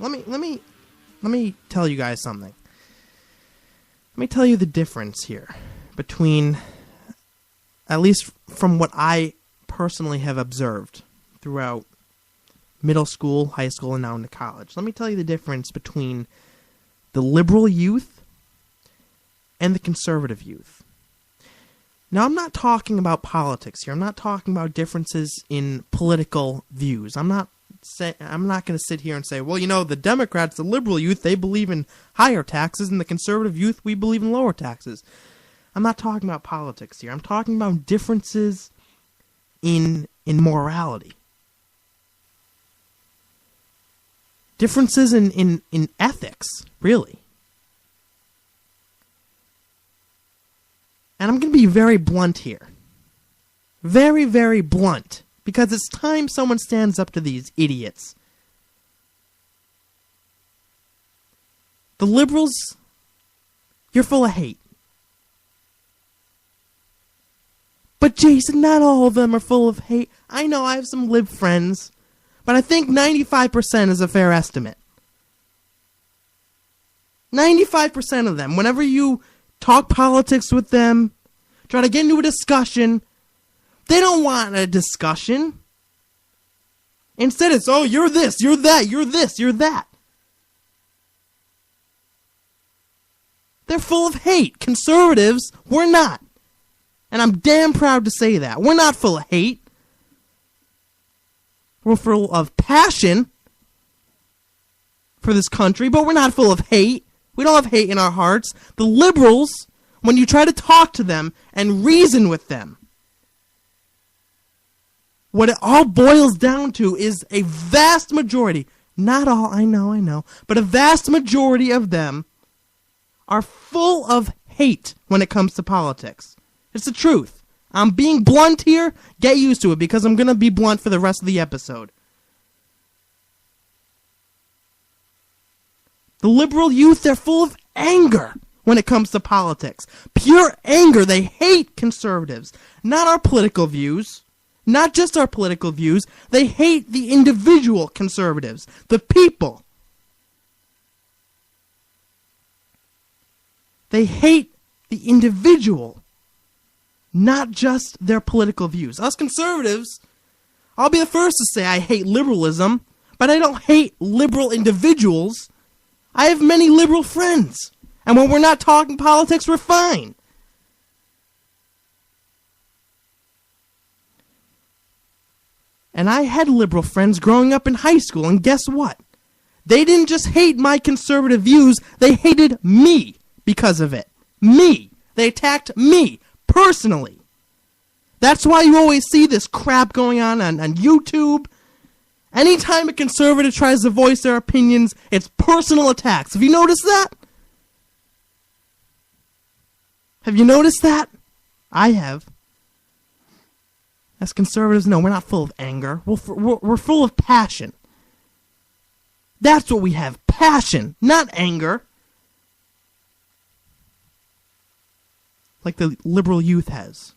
let me tell you guys something. Let me tell you the difference here between, at least from what I personally have observed throughout middle school, high school, and now into college. Let me tell you the difference between the liberal youth and the conservative youth. Now, I'm not talking about politics here. I'm not talking about differences in political views. I'm not going to sit here and say, well, you know, the Democrats, the liberal youth, they believe in higher taxes, and the conservative youth, we believe in lower taxes. I'm not talking about politics here. I'm talking about differences in morality. Differences in ethics, really. And I'm going to be very blunt here. Very, very blunt. Because it's time someone stands up to these idiots. The liberals, you're full of hate. But Jason, not all of them are full of hate. I know I have some lib friends, but I think 95% is a fair estimate. 95% of them, whenever you talk politics with them, try to get into a discussion, they don't want a discussion. Instead it's, oh, you're this, you're that, you're this, you're that. They're full of hate. Conservatives, we're not. And I'm damn proud to say that. We're not full of hate. We're full of passion for this country, but we're not full of hate. We don't have hate in our hearts. The liberals, when you try to talk to them and reason with them, what it all boils down to is a vast majority, not all, I know, but a vast majority of them are full of hate when it comes to politics. It's the truth. I'm being blunt here. Get used to it, because I'm going to be blunt for the rest of the episode. The liberal youth, they're full of anger when it comes to politics. Pure anger. They hate conservatives. Not our political views. Not just our political views. They hate the individual conservatives. The people. They hate the individual. Not just their political views. Us conservatives, I'll be the first to say I hate liberalism, but I don't hate liberal individuals. I have many liberal friends. And when we're not talking politics, we're fine. And I had liberal friends growing up in high school, and guess what? They didn't just hate my conservative views, they hated me because of it. Me. They attacked me. Personally. That's why you always see this crap going on YouTube. Anytime a conservative tries to voice their opinions, it's personal attacks. Have you noticed that? Have you noticed that? I have. As conservatives, no, we're not full of anger. We're full of passion. That's what we have. Passion, not anger. Like the liberal youth has.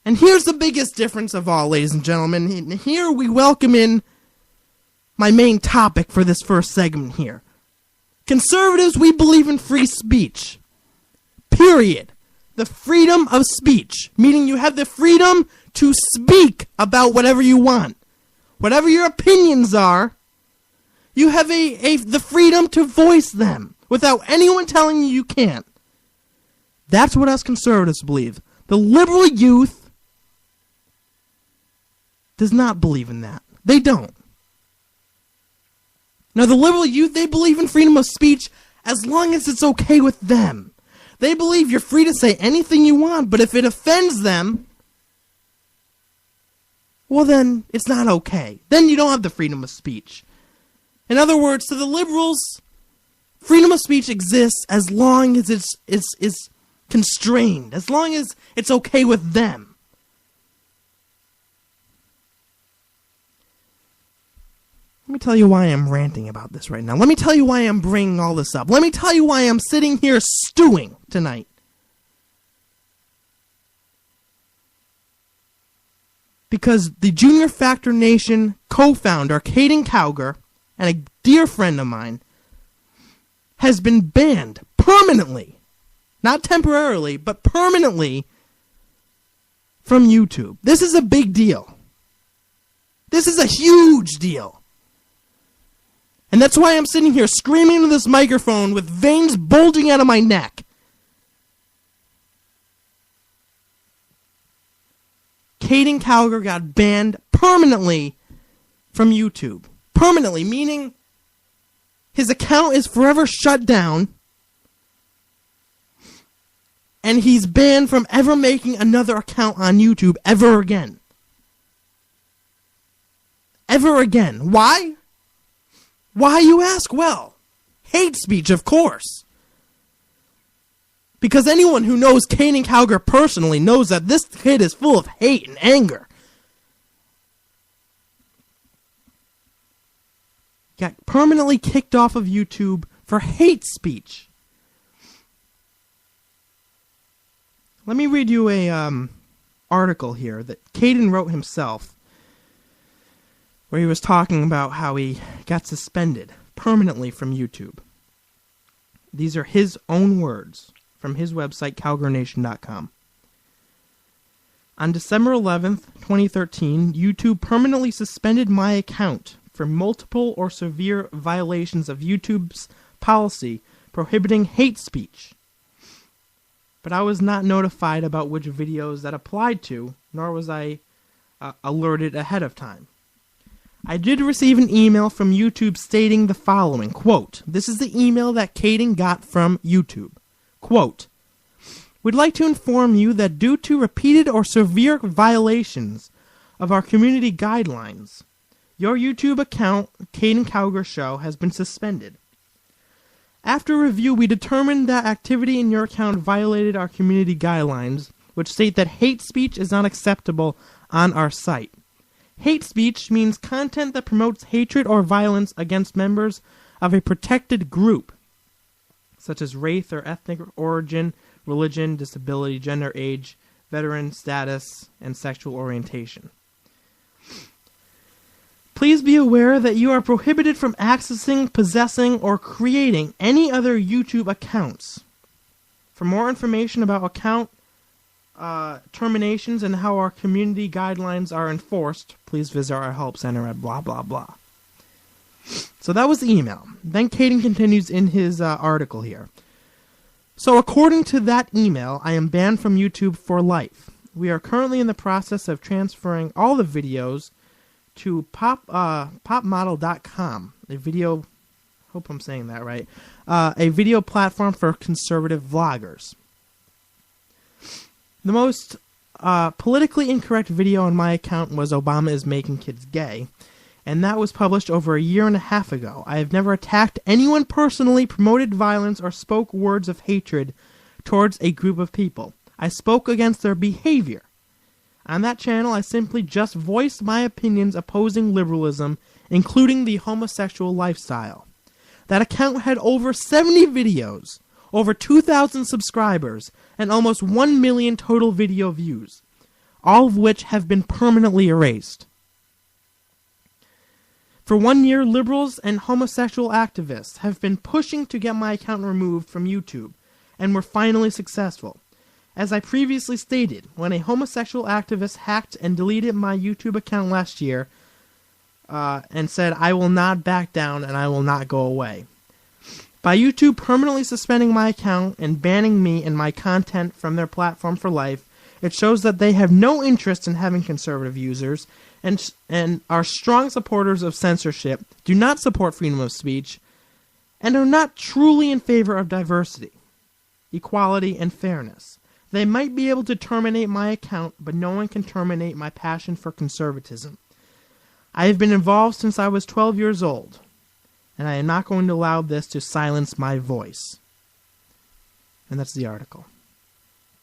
And here's the biggest difference of all, ladies and gentlemen. Here we welcome in my main topic for this first segment here. Conservatives, we believe in free speech. Period. The freedom of speech. Meaning you have the freedom to speak about whatever you want. Whatever your opinions are, you have the freedom to voice them without anyone telling you can't. That's what us conservatives believe. The liberal youth does not believe in that. They don't. Now, the liberal youth, they believe in freedom of speech as long as it's okay with them. They believe you're free to say anything you want, but if it offends them, well then, it's not okay. Then you don't have the freedom of speech. In other words, to the liberals, freedom of speech exists as long as it's constrained, as long as it's okay with them. Let me tell you why I'm ranting about this right now. Let me tell you why I'm bringing all this up. Let me tell you why I'm sitting here stewing tonight. because the Junior Factor Nation co-founder, Caiden Cowger, and a dear friend of mine, has been banned permanently, not temporarily, but permanently, from YouTube. This is a big deal. This is a huge deal. And that's why I'm sitting here screaming into this microphone with veins bulging out of my neck. Caiden Cowger got banned permanently from YouTube. Permanently, meaning his account is forever shut down, and he's banned from ever making another account on YouTube ever again. Ever again. Why? Why, you ask? Well, hate speech, of course. Because anyone who knows Caiden Cowger personally knows that this kid is full of hate and anger. Got permanently kicked off of YouTube for hate speech. Let me read you a article here that Caiden wrote himself, where he was talking about how he got suspended permanently from YouTube. These are his own words from his website, CowgerNation.com. On December 11th, 2013, YouTube permanently suspended my account for multiple or severe violations of YouTube's policy prohibiting hate speech. But I was not notified about which videos that applied to, nor was I alerted ahead of time. I did receive an email from YouTube stating the following, quote, this is the email that Caiden got from YouTube. Quote, we'd like to inform you that due to repeated or severe violations of our community guidelines, your YouTube account, Caiden Cowger Show, has been suspended. After review, we determined that activity in your account violated our community guidelines, which state that hate speech is not acceptable on our site. Hate speech means content that promotes hatred or violence against members of a protected group, such as race or ethnic origin, religion, disability, gender, age, veteran status, and sexual orientation. Please be aware that you are prohibited from accessing, possessing, or creating any other YouTube accounts. For more information about account terminations and how our community guidelines are enforced, please visit our help center at blah blah blah. So that was the email. Then Caiden continues in his article here. So according to that email, I am banned from YouTube for life. We are currently in the process of transferring all the videos to popmodel.com, a video, hope I'm saying that right, a video platform for conservative vloggers. The most politically incorrect video on my account was Obama is making kids gay, and that was published over a year and a half ago. I have never attacked anyone personally, promoted violence, or spoke words of hatred towards a group of people. I spoke against their behavior. On that channel, I simply just voiced my opinions opposing liberalism, including the homosexual lifestyle. That account had over 70 videos, over 2,000 subscribers, and almost 1 million total video views, all of which have been permanently erased. For 1 year, liberals and homosexual activists have been pushing to get my account removed from YouTube, and were finally successful. As I previously stated, when a homosexual activist hacked and deleted my YouTube account last year, and said, I will not back down and I will not go away. By YouTube permanently suspending my account and banning me and my content from their platform for life, it shows that they have no interest in having conservative users, and are strong supporters of censorship, do not support freedom of speech, and are not truly in favor of diversity, equality, and fairness. They might be able to terminate my account, but no one can terminate my passion for conservatism. I have been involved since I was 12 years old, and I am not going to allow this to silence my voice. And that's the article.